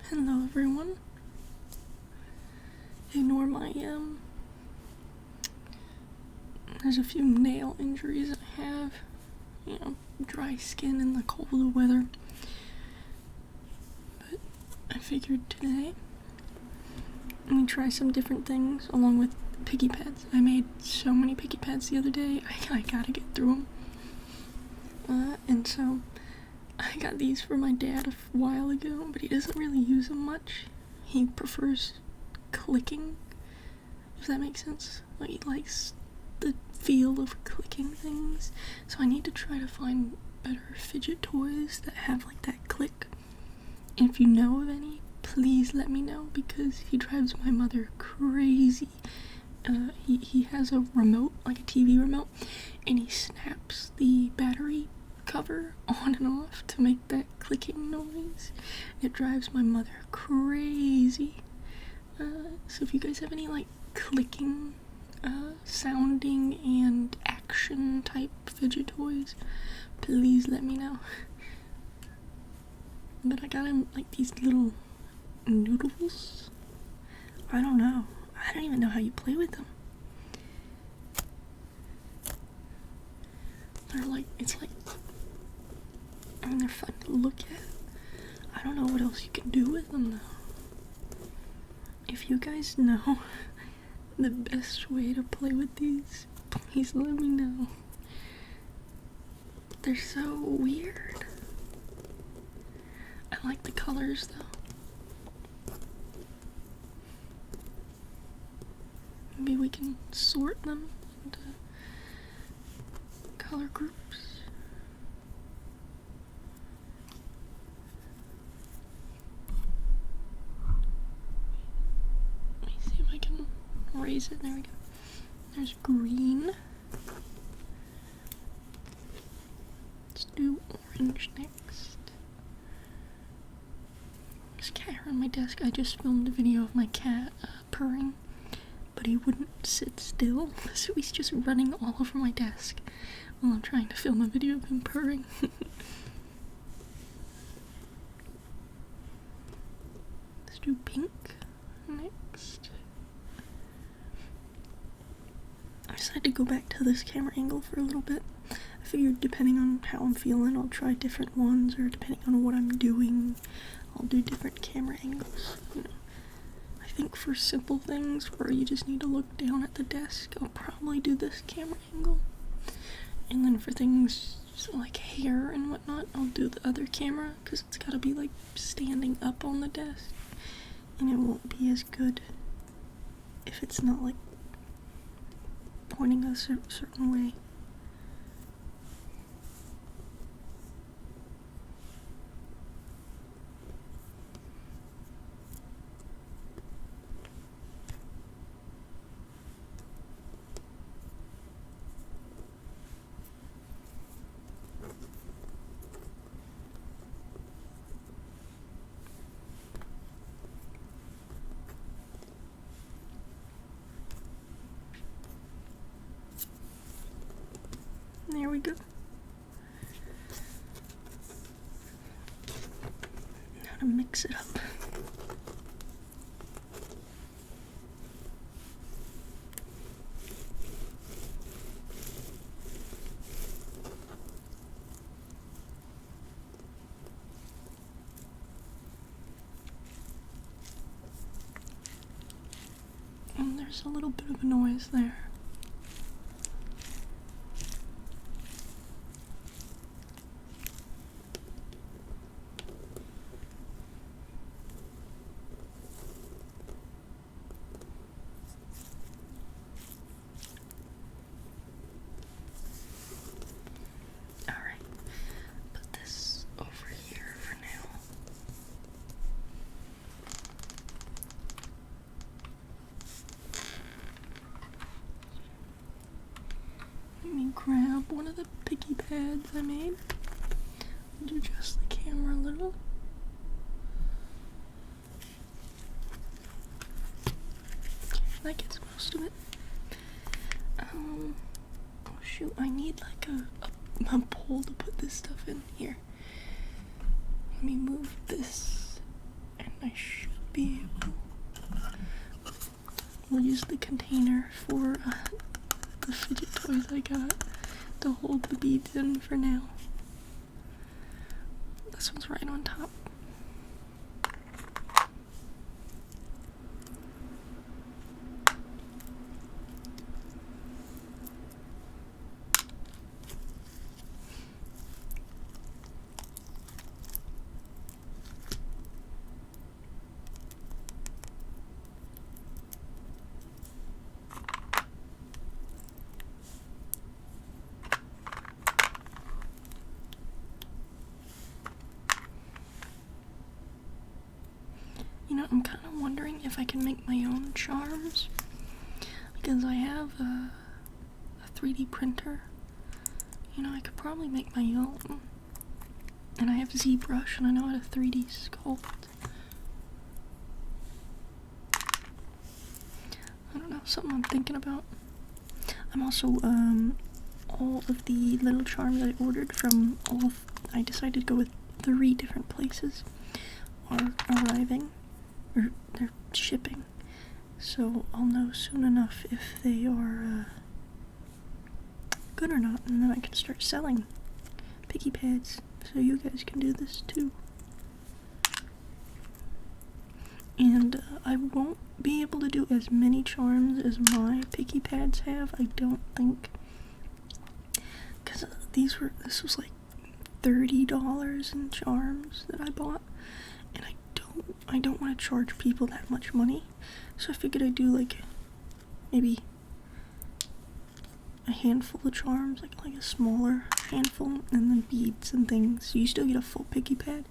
Hello everyone. Ignore my there's a few nail injuries I have. You know, dry skin in the cold weather. But I figured today let me try some different things along with piggy pads. I made so many piggy pads the other day, I gotta get through them. And so I got these for my dad a while ago, but he doesn't really use them much. He prefers clicking, if that makes sense. Like, he likes the feel of clicking things. So I need to try to find better fidget toys that have like that click. And if you know of any, please let me know, because he drives my mother crazy. He has a remote, like a TV remote, and he snaps the battery cover on and off to make that clicking noise. It drives my mother crazy. So if you guys have any like clicking, sounding and action type fidget toys, please let me know. But I got him like these little noodles. I don't know. I don't even know how you play with them. They're like, it's like, I mean, they're fun to look at. I don't know what else you can do with them though. If you guys know the best way to play with these, please let me know. They're so weird. I like the colors though. Maybe we can sort them into color groups. Let me see if I can raise it. There we go. There's green. Let's do orange next. There's a cat here on my desk. I just filmed a video of my cat purring, but he wouldn't sit still, so he's just running all over my desk while I'm trying to film a video of him purring. Let's do pink next. I decided to go back to this camera angle for a little bit. I figured depending on how I'm feeling, I'll try different ones, or depending on what I'm doing, I'll do different camera angles. You know, I think for simple things where you just need to look down at the desk, I'll probably do this camera angle. And then for things like hair and whatnot, I'll do the other camera, because it's gotta be like standing up on the desk, and it won't be as good if it's not like pointing a certain way. There we go. Now to mix it up. And there's a little bit of a noise there. Let me grab one of the piggy pads I made and adjust the camera a little. Okay, that gets most of it. Oh shoot, I need like a bowl to put this stuff in here. Let me move this and my use the container for the fidget toys I got to hold the beads in for now. This one's right on top. You know, I'm kind of wondering if I can make my own charms, because I have a 3D printer. You know, I could probably make my own. And I have ZBrush, and I know how to 3D sculpt. I don't know, something I'm thinking about. I'm also, all of the little charms I ordered from I decided to go with 3 different places, are arriving. Or they're shipping, so I'll know soon enough if they are good or not, and then I can start selling piggy pads, so you guys can do this too. And I won't be able to do as many charms as my piggy pads have, I don't think, because this was like $30 in charms that I bought, and I don't want to charge people that much money, so I figured I'd do like maybe a handful of charms, like a smaller handful, and then beads and things. So you still get a full piggy pad,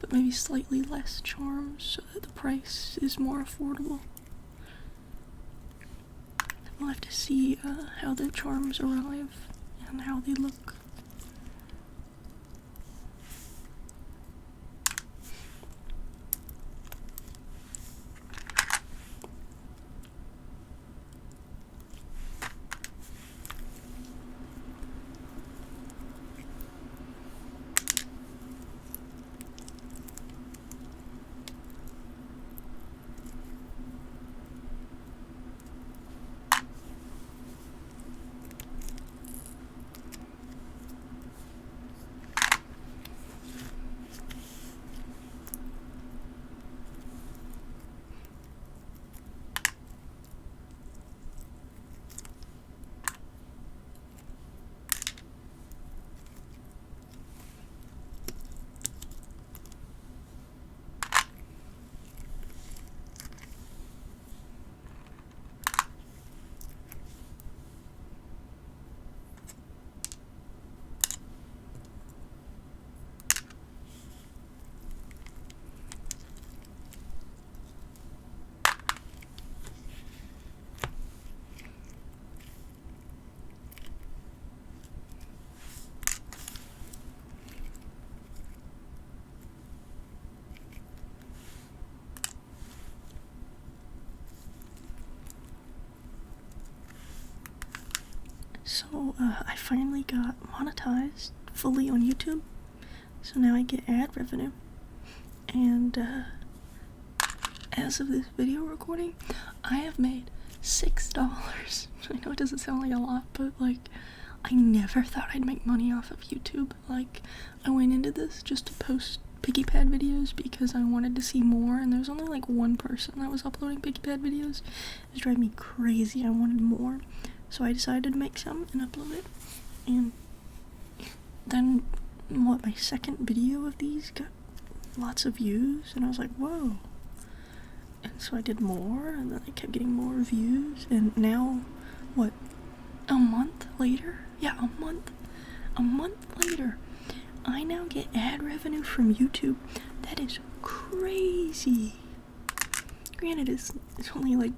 but maybe slightly less charms so that the price is more affordable. We'll have to see how the charms arrive and how they look. So, I finally got monetized fully on YouTube, so now I get ad revenue, and, as of this video recording, I have made $6. I know it doesn't sound like a lot, but, like, I never thought I'd make money off of YouTube. Like, I went into this just to post piggy pad videos because I wanted to see more, and there's only, like, one person that was uploading piggy pad videos. It was driving me crazy. I wanted more. So I decided to make some and upload it, and then, my second video of these got lots of views, and I was like, whoa. And so I did more, and then I kept getting more views, and now, a month later? Yeah, a month later, I now get ad revenue from YouTube. That is crazy. Granted, it's only like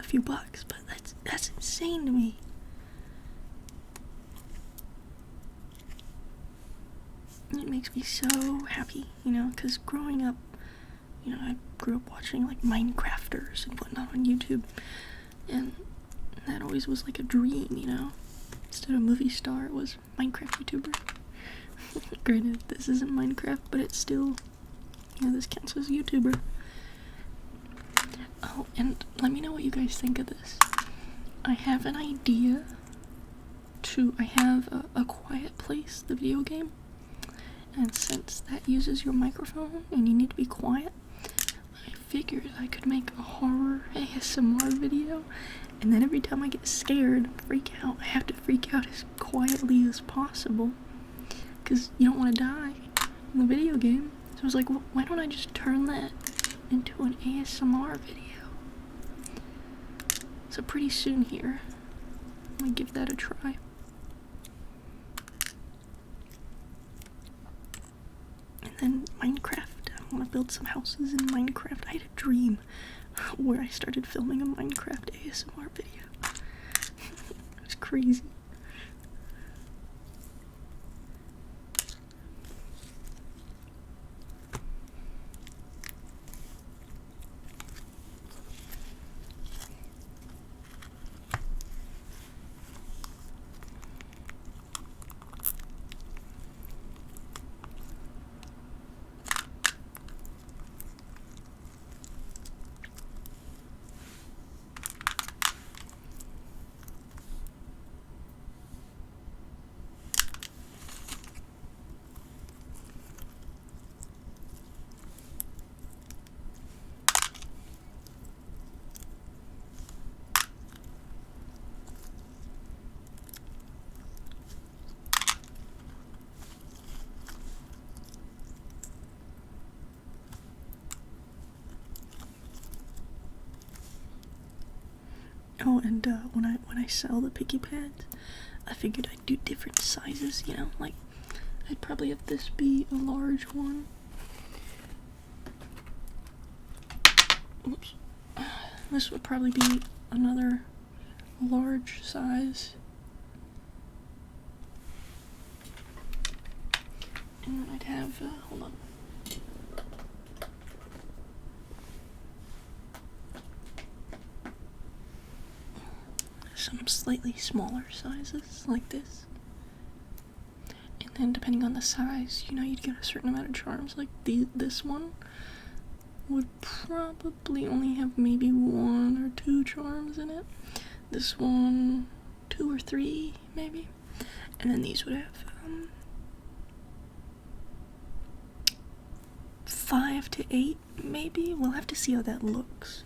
a few bucks, but that's insane to me. It makes me so happy, because growing up, I grew up watching like Minecrafters and whatnot on YouTube, and that always was like a dream, Instead of movie star, it was Minecraft YouTuber. Granted, this isn't Minecraft, but it's still, this counts as YouTuber. Oh, and let me know what you guys think of this. I have an idea I have a Quiet Place, the video game, and since that uses your microphone and you need to be quiet, I figured I could make a horror ASMR video, and then every time I get scared, freak out, I have to freak out as quietly as possible, because you don't want to die in the video game. So I was like, well, why don't I just turn that into an ASMR video? So pretty soon here, I'm gonna give that a try. And then Minecraft. I want to build some houses in Minecraft. I had a dream where I started filming a Minecraft ASMR video. It was crazy. Oh, and when I sell the piggy pads, I figured I'd do different sizes, you know, like I'd probably have this be a large one. Oops. This would probably be another large size. And then I'd have, hold on. Some slightly smaller sizes, like this. And then depending on the size, you know, you'd get a certain amount of charms. Like this one would probably only have maybe 1 or 2 charms in it. This one, 2 or 3, maybe. And then these would have 5 to 8, maybe. We'll have to see how that looks.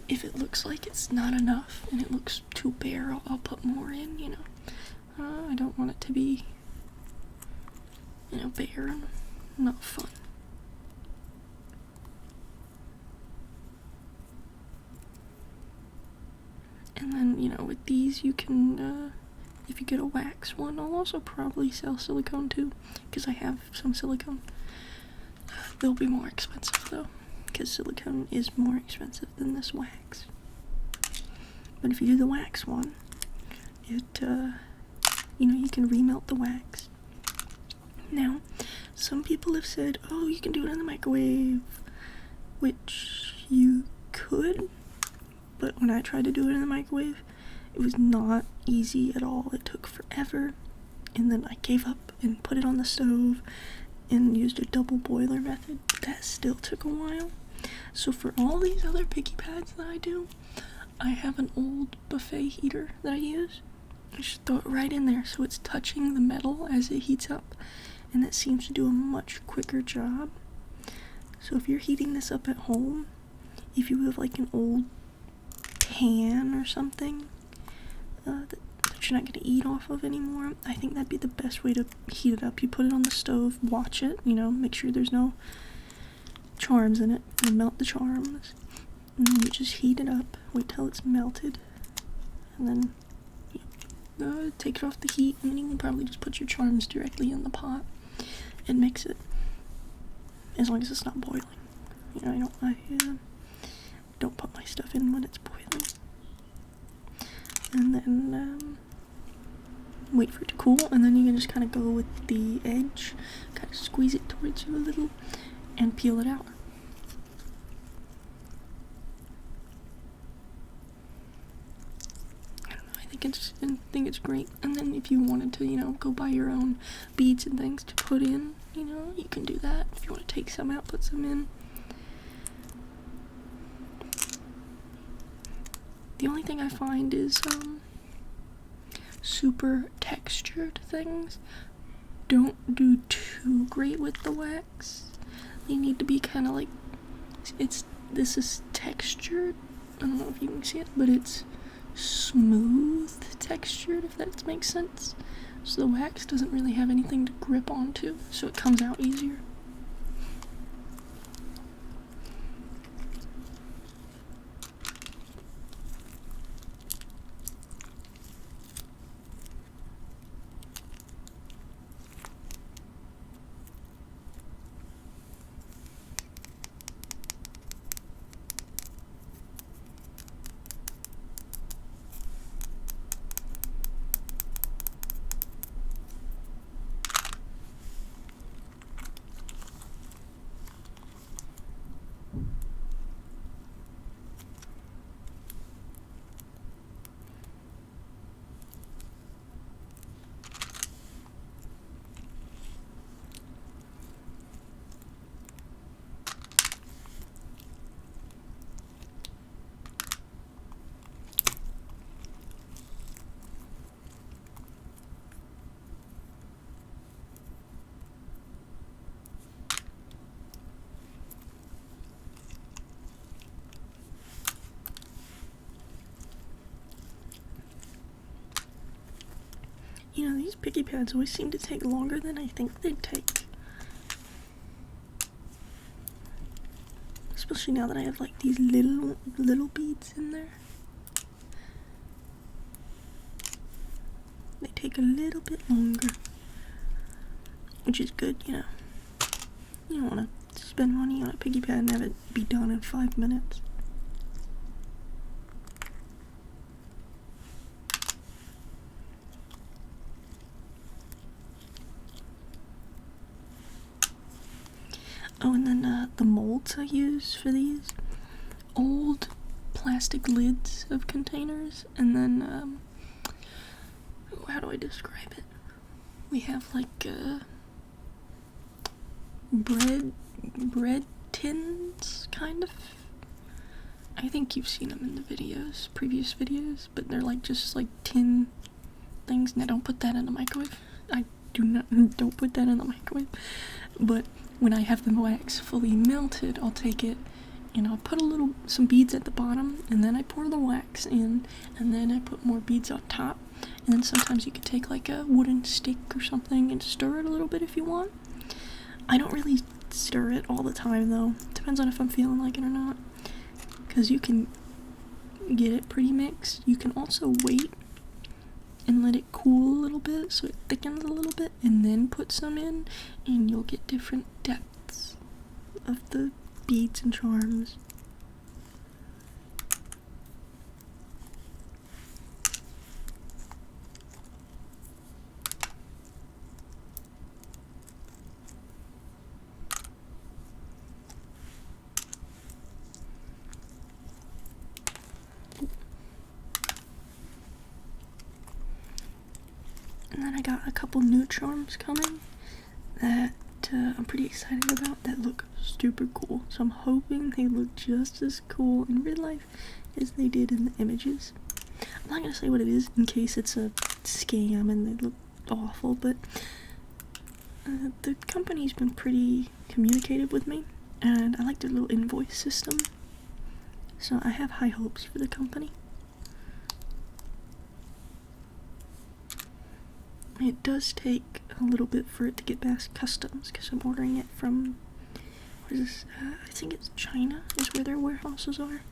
If it looks like it's not enough and it looks too bare, I'll put more in, you know. I don't want it to be, you know, bare and not fun. And then, you know, with these you can, if you get a wax one, I'll also probably sell silicone too, because I have some silicone. They'll be more expensive though, because silicone is more expensive than this wax. But if you do the wax one, it, you know, you can remelt the wax. Now, some people have said, oh, you can do it in the microwave, which you could, but when I tried to do it in the microwave, it was not easy at all. It took forever, and then I gave up and put it on the stove and used a double boiler method. That still took a while. So for all these other piggy pads that I do, I have an old buffet heater that I use. I just throw it right in there so it's touching the metal as it heats up, and that seems to do a much quicker job. So if you're heating this up at home, if you have like an old pan or something that you're not going to eat off of anymore, I think that'd be the best way to heat it up. You put it on the stove, watch it, you know, make sure there's no charms in it, you melt the charms, and then you just heat it up, wait till it's melted, and then take it off the heat, and then you can probably just put your charms directly in the pot and mix it, as long as it's not boiling. You know, I don't put my stuff in when it's boiling. And then wait for it to cool, and then you can just kind of go with the edge, kind of squeeze it towards you a little, and peel it out. I don't know, I think it's great. And then if you wanted to, you know, go buy your own beads and things to put in, you know, you can do that. If you want to take some out, put some in. The only thing I find is, super textured things don't do too great with the wax. They need to be kind of like, this is textured. I don't know if you can see it, but it's smooth textured, if that makes sense. So the wax doesn't really have anything to grip onto, so it comes out easier. You know, these piggy pads always seem to take longer than I think they'd take. Especially now that I have like these little beads in there. They take a little bit longer. Which is good, you know. You don't want to spend money on a piggy pad and have it be done in 5 minutes. Oh, and then the molds I use for these, old plastic lids of containers, and then, how do I describe it? We have like, bread tins, kind of. I think you've seen them in the videos, previous videos, but they're like just like tin things. Now don't put that in the microwave. Don't put that in the microwave. But when I have the wax fully melted, I'll take it and I'll put some beads at the bottom, and then I pour the wax in, and then I put more beads on top. And then sometimes you could take like a wooden stick or something and stir it a little bit if you want. I don't really stir it all the time though. Depends on if I'm feeling like it or not. Because you can get it pretty mixed. You can also wait and let it cool a little bit so it thickens a little bit, and then put some in, and you'll get different depths of the beads and charms. And then I got a couple new charms coming that I'm pretty excited about, that look super cool. So I'm hoping they look just as cool in real life as they did in the images. I'm not gonna say what it is in case it's a scam and they look awful, but the company's been pretty communicative with me, and I like their little invoice system. So I have high hopes for the company. It does take a little bit for it to get past customs, because I'm ordering it from, what is this, I think it's China is where their warehouses are.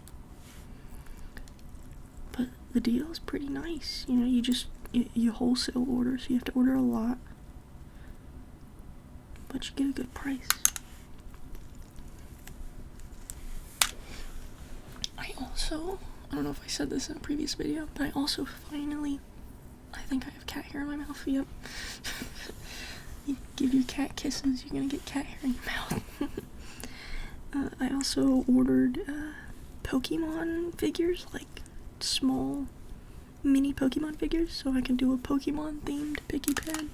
But the deal is pretty nice, you know, you wholesale order, so you have to order a lot, but you get a good price. I don't know if I said this in a previous video, but I also finally, I think I have cat hair in my mouth. Yep. You give your cat kisses, you're gonna get cat hair in your mouth. I also ordered Pokemon figures, like small mini Pokemon figures, so I can do a Pokemon themed piggy pad.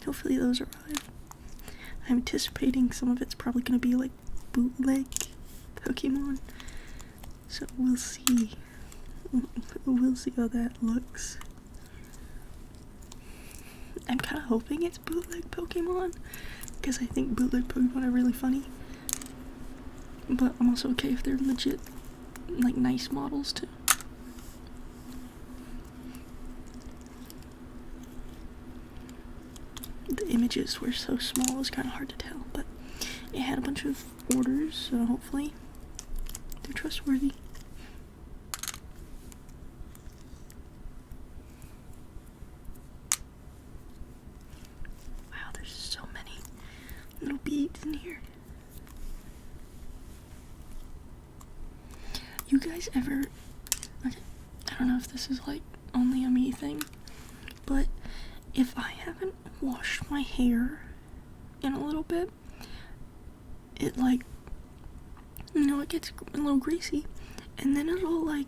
Hopefully those arrive. I'm anticipating some of it's probably gonna be like bootleg Pokemon. So we'll see. We'll see how that looks. I'm kind of hoping it's bootleg Pokemon, because I think bootleg Pokemon are really funny. But I'm also okay if they're legit, like, nice models too. The images were so small, it was kind of hard to tell, but it had a bunch of orders, so hopefully they're trustworthy. Wow, there's so many little beads in here. You guys ever, okay, I don't know if this is like only a me thing, but if I haven't washed my hair in a little bit, it like, you know, it gets a little greasy, and then it'll like,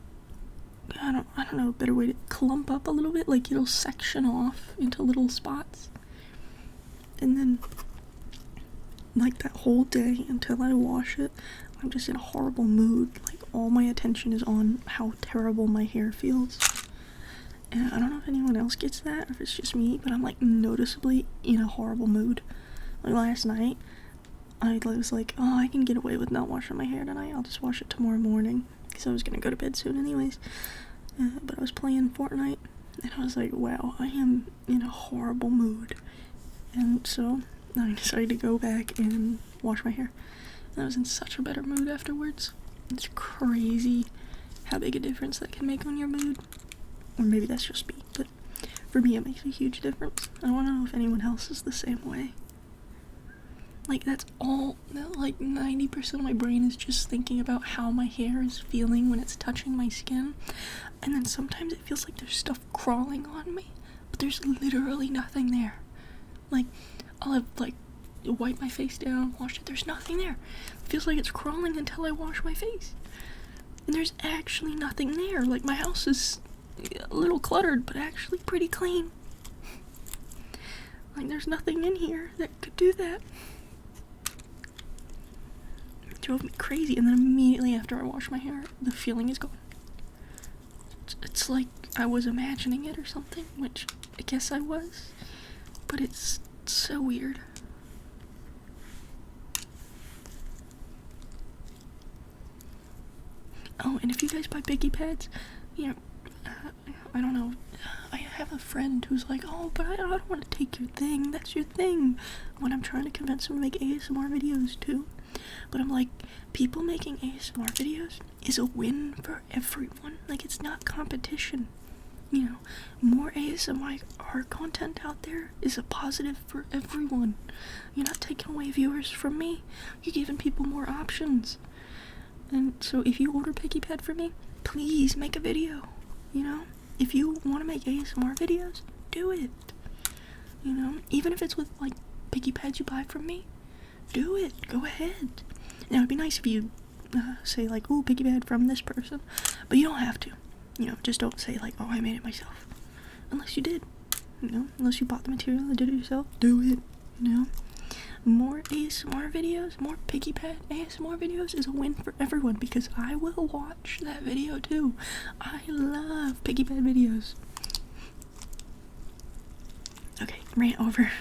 I don't know a better way to clump up a little bit, like it'll section off into little spots, and then like that whole day until I wash it, I'm just in a horrible mood. Like all my attention is on how terrible my hair feels. And I don't know if anyone else gets that, or if it's just me, but I'm like noticeably in a horrible mood. Like last night, I was like, oh, I can get away with not washing my hair tonight. I'll just wash it tomorrow morning, because I was gonna go to bed soon anyways. But I was playing Fortnite, and I was like, wow, I am in a horrible mood. And so I decided to go back and wash my hair. And I was in such a better mood afterwards. It's crazy how big a difference that can make on your mood. Or maybe that's just me, but for me it makes a huge difference. I want to know if anyone else is the same way. Like that's all, like 90% of my brain is just thinking about how my hair is feeling when it's touching my skin. And then sometimes it feels like there's stuff crawling on me, but there's literally nothing there. Like, I'll have like wipe my face down, wash it, there's nothing there. It feels like it's crawling until I wash my face. And there's actually nothing there. Like my house is a little cluttered, but actually pretty clean. Like there's nothing in here that could do that. It drove me crazy, and then immediately after I wash my hair, the feeling is gone. It's like I was imagining it or something, which I guess I was, but it's so weird. Oh, and if you guys buy piggy pads, you know, I don't know, I have a friend who's like, oh, but I don't want to take your thing, that's your thing, when I'm trying to convince him to make ASMR videos too. But I'm like, people making ASMR videos is a win for everyone. Like, it's not competition. You know, more ASMR content out there is a positive for everyone. You're not taking away viewers from me, you're giving people more options. And so if you order Piggy Pad for me, please make a video, you know? If you want to make ASMR videos, do it. You know, even if it's with, like, Piggy Pads you buy from me, do it. Go ahead. Now, it'd be nice if you say, like, ooh, Piggy Pad from this person, but you don't have to. You know, just don't say, like, oh, I made it myself. Unless you did. You know, unless you bought the material and did it yourself, do it. You know? More ASMR videos, more Piggy Pad ASMR videos is a win for everyone, because I will watch that video too. I love Piggy Pad videos. Okay, rant over.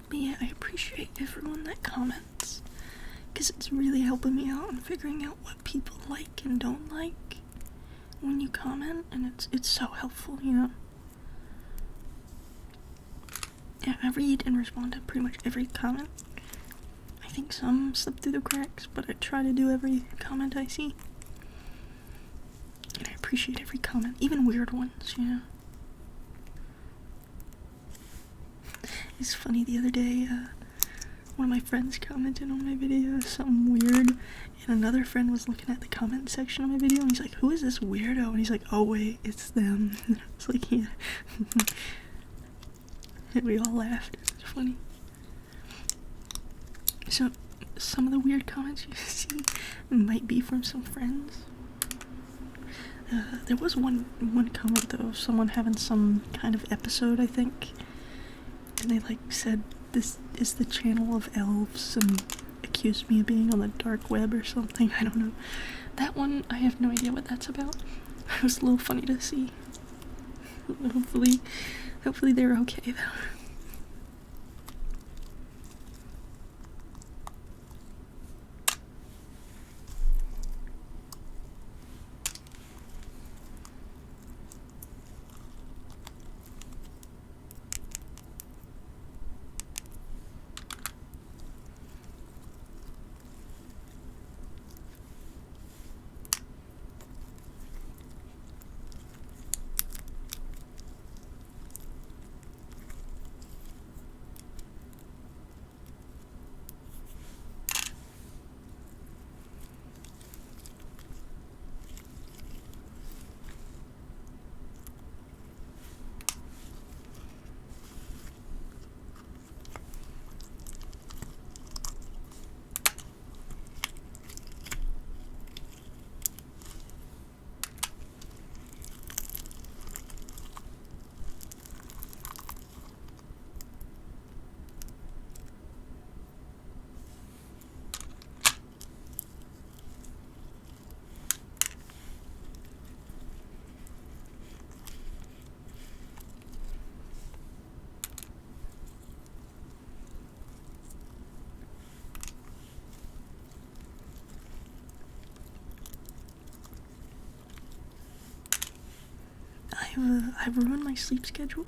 But yeah, I appreciate everyone that comments, because it's really helping me out and figuring out what people like and don't like when you comment, and it's so helpful, you know? Yeah, I read and respond to pretty much every comment. I think some slip through the cracks, but I try to do every comment I see. And I appreciate every comment, even weird ones, you know? It's funny, the other day, one of my friends commented on my video something weird, and another friend was looking at the comment section of my video, and he's like, who is this weirdo? And he's like, oh wait, it's them. And I was like, yeah. And we all laughed. It was funny. So, some of the weird comments you see might be from some friends. There was one comment though of someone having some kind of episode, I think, and they like said this is the channel of elves and accused me of being on the dark web or something. I don't know. That one, I have no idea what that's about. It was a little funny to see. Hopefully they're okay though. I've ruined my sleep schedule.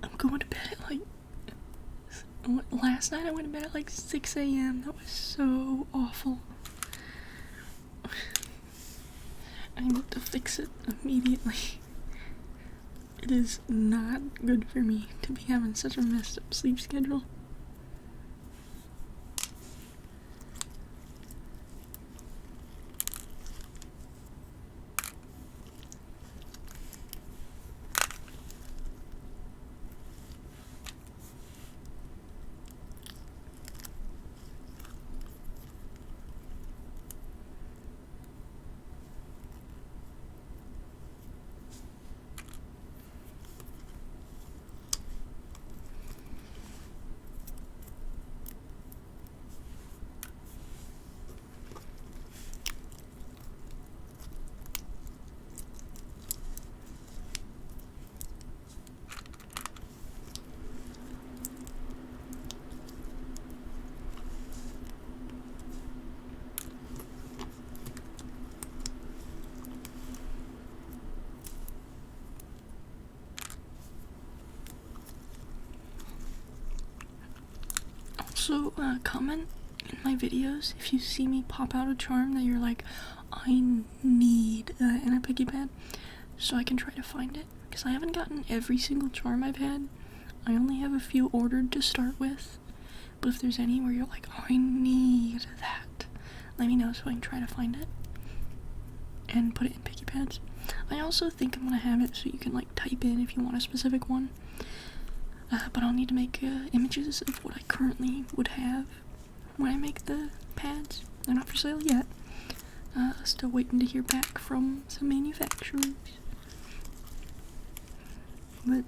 I'm going to bed at last night I went to bed at like 6 a.m. That was so awful. I need to fix it immediately. It is not good for me to be having such a messed up sleep schedule. Also, comment in my videos if you see me pop out a charm that you're like, I need that in a piggy pad, so I can try to find it. Because I haven't gotten every single charm I've had. I only have a few ordered to start with. But if there's any where you're like, oh, I need that, let me know so I can try to find it and put it in piggy pads. I also think I'm gonna have it so you can like type in if you want a specific one. But I'll need to make images of what I currently would have when I make the pads. They're not for sale yet. Still waiting to hear back from some manufacturers. But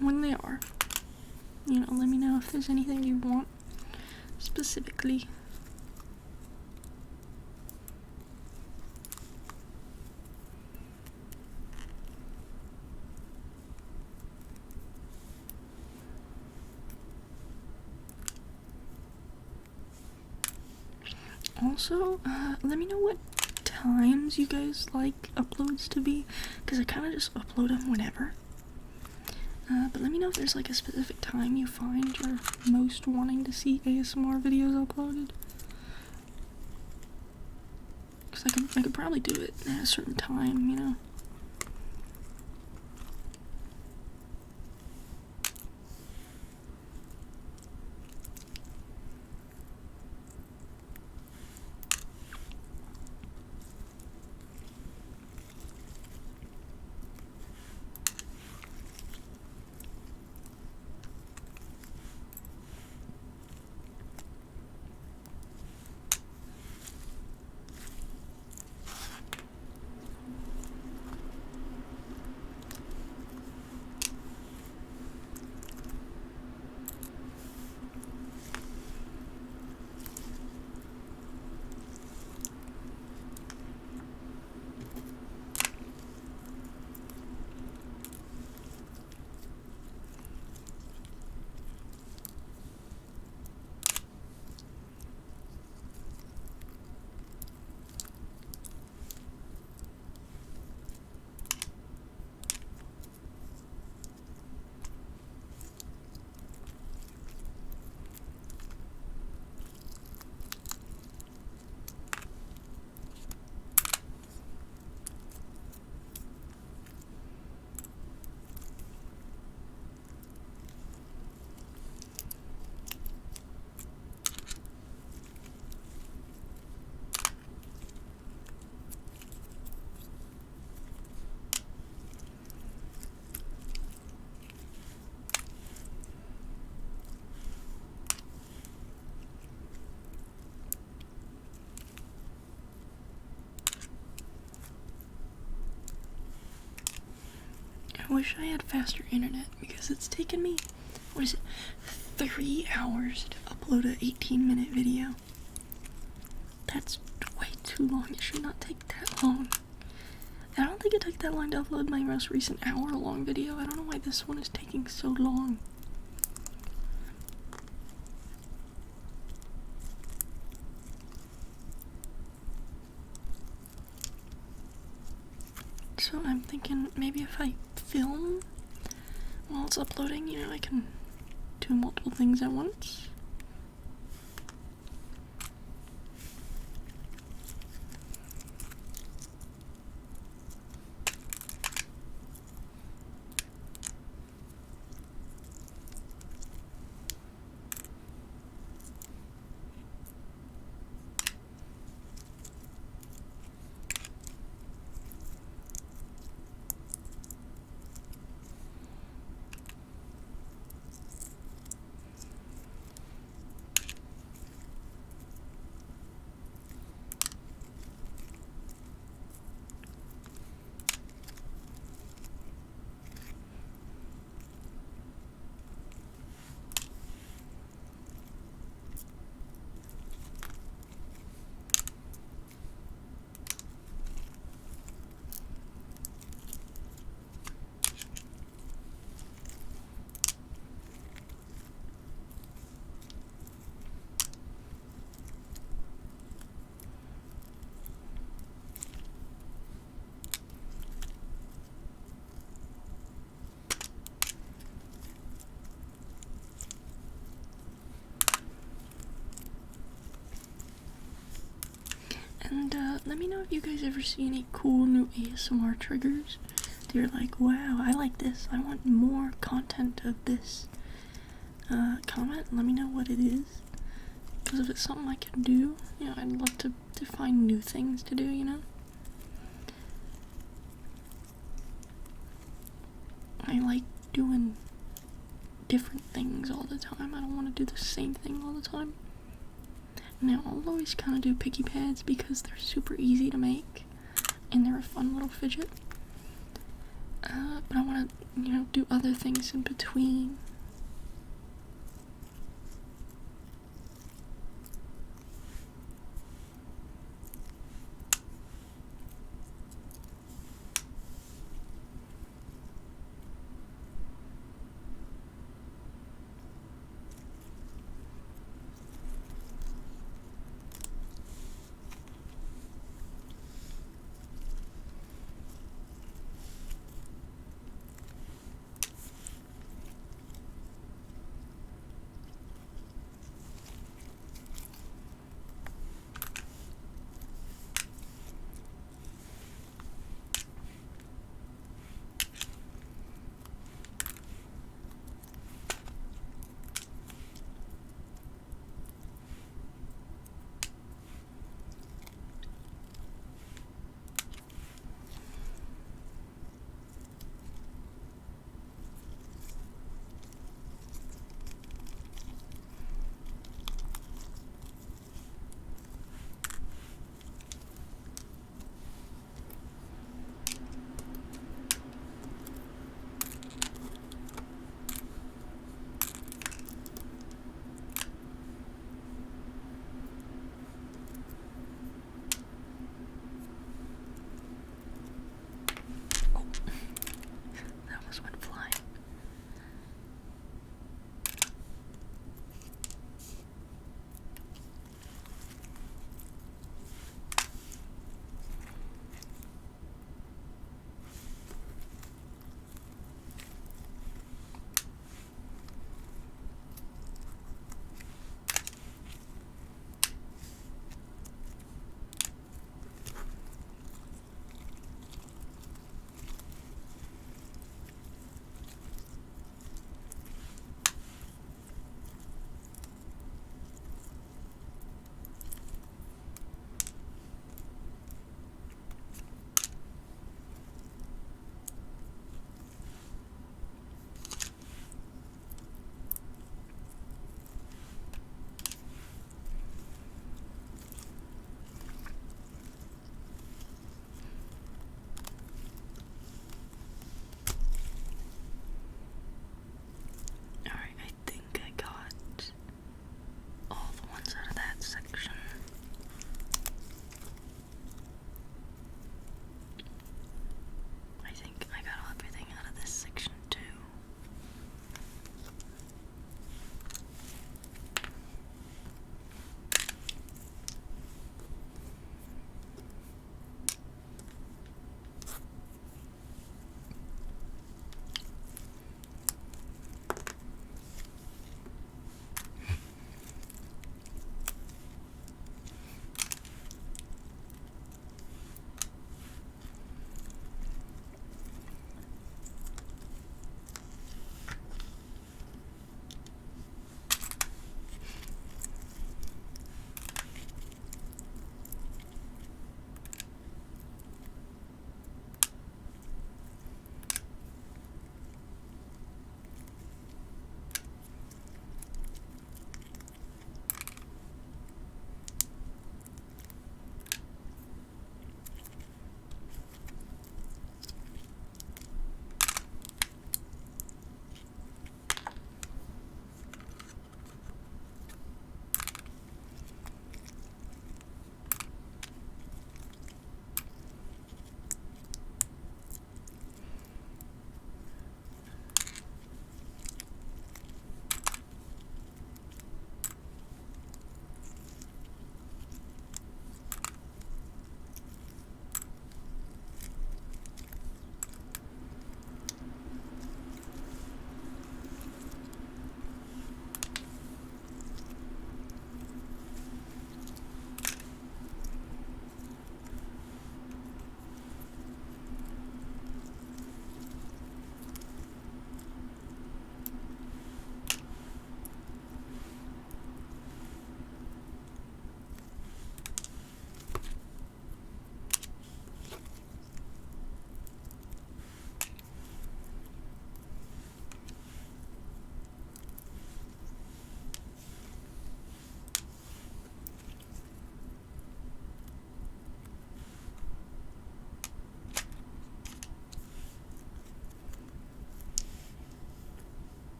when they are, let me know if there's anything you want specifically. Also, let me know what times you guys like uploads to be, because I kind of just upload them whenever. But let me know if there's like a specific time you find you're most wanting to see ASMR videos uploaded. Because I could probably do it at a certain time, wish I had faster internet because it's taken me, what is it, 3 hours to upload an 18-minute video. That's way too long. It should not take that long. I don't think it took that long to upload my most recent hour-long video. I don't know why this one is taking so long. So I'm thinking maybe if I film while it's uploading, you know, I can do multiple things at once. And let me know if you guys ever see any cool new ASMR triggers. They're like, wow, I like this. I want more content of this. Comment, let me know what it is. Because if it's something I can do, you know, I'd love to find new things to do, you know? I like doing different things all the time. I don't want to do the same thing all the time. Now, I'll always kind of do piggy pads because they're super easy to make and they're a fun little fidget. But I want to, you know, do other things in between.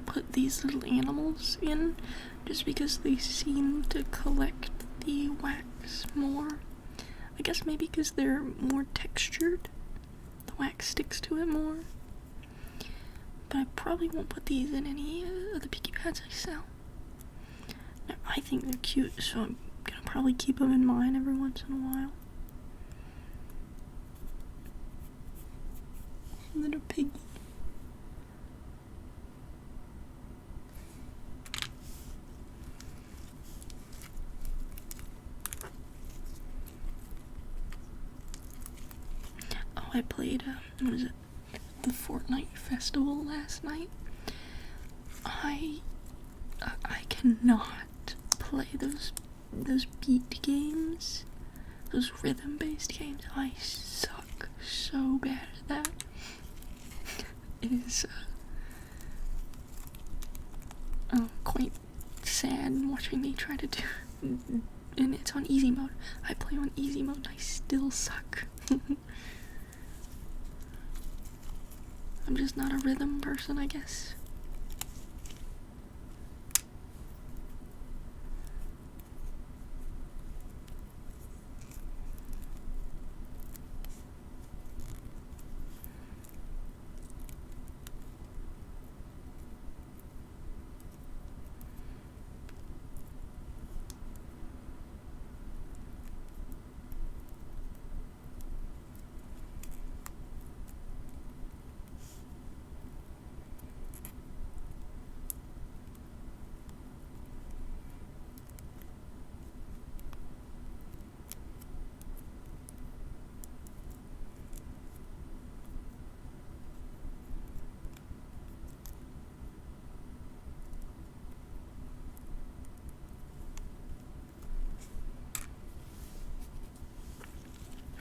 put these little animals in just because they seem to collect the wax more. I guess maybe because they're more textured. The wax sticks to it more. But I probably won't put these in any of the Piggy pads I sell. Now, I think they're cute, so I'm gonna probably keep them in mine every once in a while. Little piggy. Oh, I played, what is it? The Fortnite festival last night. I cannot play those beat games, those rhythm-based games. I suck so bad at that. It is quite sad watching me try to do, and it's on easy mode. I play on easy mode and I still suck. I'm just not a rhythm person, I guess.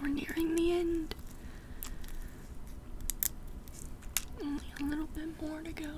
We're nearing the end. Only a little bit more to go.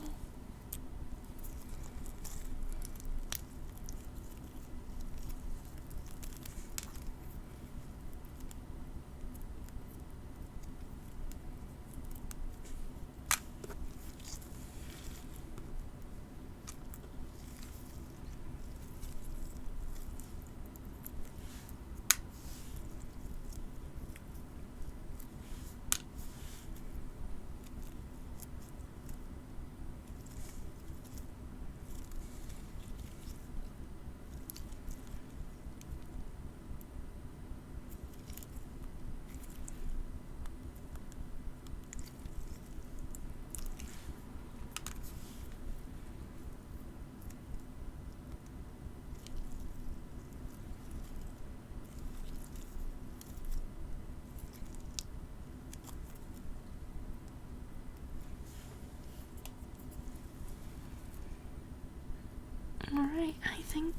Alright, I think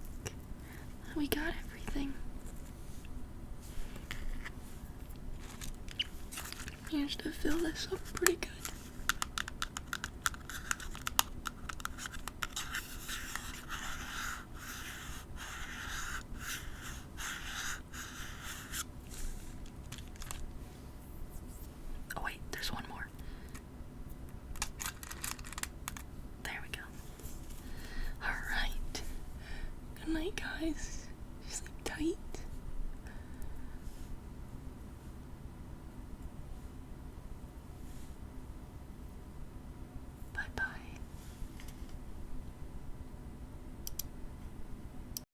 we got everything. Managed to fill this up pretty good. Oh wait, there's one more. There we go. Alright. Good night, guys. Sleep tight.